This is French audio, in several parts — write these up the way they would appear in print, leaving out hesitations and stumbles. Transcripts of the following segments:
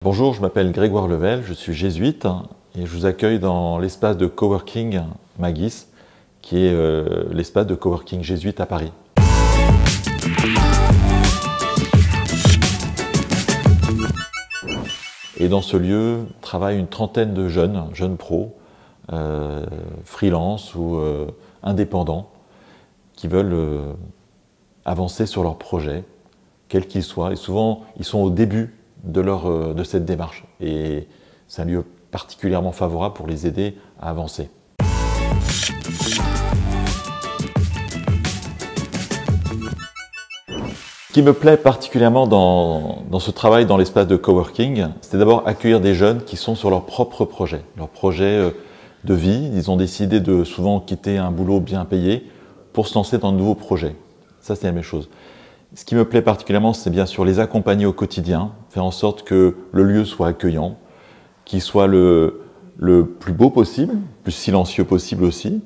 Bonjour, je m'appelle Grégoire Level, je suis jésuite et je vous accueille dans l'espace de coworking Magis, qui est l'espace de coworking jésuite à Paris. Et dans ce lieu travaillent une trentaine de jeunes pros, freelance ou indépendants, qui veulent avancer sur leur projet, quel qu'il soit. Et souvent, ils sont au début de cette démarche. Et c'est un lieu particulièrement favorable pour les aider à avancer. Ce qui me plaît particulièrement dans ce travail dans l'espace de coworking, c'est d'abord accueillir des jeunes qui sont sur leur propre projet de vie. Ils ont décidé de souvent quitter un boulot bien payé pour se lancer dans de nouveaux projets. Ça, c'est la même chose. Ce qui me plaît particulièrement, c'est bien sûr les accompagner au quotidien, faire en sorte que le lieu soit accueillant, qu'il soit le plus beau possible, le plus silencieux possible aussi,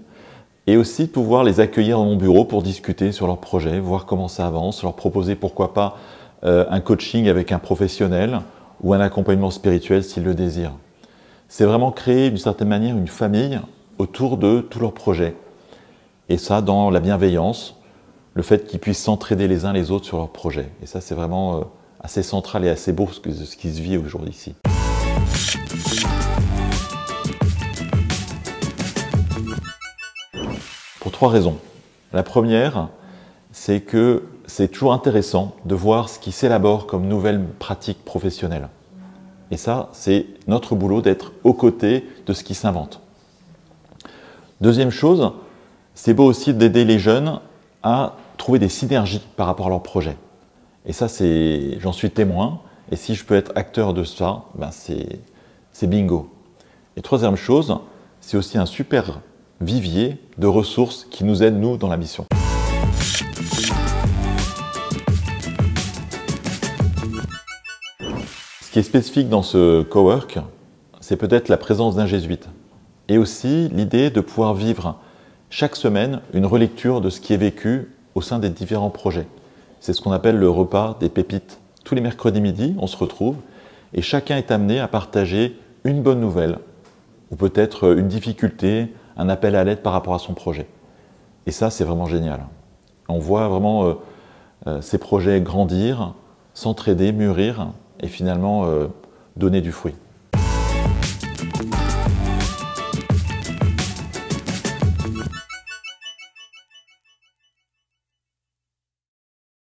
et aussi pouvoir les accueillir dans mon bureau pour discuter sur leurs projets, voir comment ça avance, leur proposer pourquoi pas un coaching avec un professionnel ou un accompagnement spirituel s'ils le désirent. C'est vraiment créer d'une certaine manière une famille autour de tous leurs projets, et ça dans la bienveillance, le fait qu'ils puissent s'entraider les uns les autres sur leurs projets. Et ça, c'est vraiment assez central et assez beau ce qui se vit aujourd'hui ici. Pour trois raisons. La première, c'est que c'est toujours intéressant de voir ce qui s'élabore comme nouvelles pratiques professionnelles. Et ça, c'est notre boulot d'être aux côtés de ce qui s'invente. Deuxième chose, c'est beau aussi d'aider les jeunes à trouver des synergies par rapport à leur projet. Et ça, j'en suis témoin. Et si je peux être acteur de ça, ben c'est bingo. Et troisième chose, c'est aussi un super vivier de ressources qui nous aident, nous, dans la mission. Ce qui est spécifique dans ce cowork, c'est peut-être la présence d'un jésuite. Et aussi l'idée de pouvoir vivre chaque semaine une relecture de ce qui est vécu au sein des différents projets. C'est ce qu'on appelle le repas des pépites. Tous les mercredis midi, on se retrouve et chacun est amené à partager une bonne nouvelle ou peut-être une difficulté, un appel à l'aide par rapport à son projet. Et ça, c'est vraiment génial. On voit vraiment ces projets grandir, s'entraider, mûrir et finalement donner du fruit.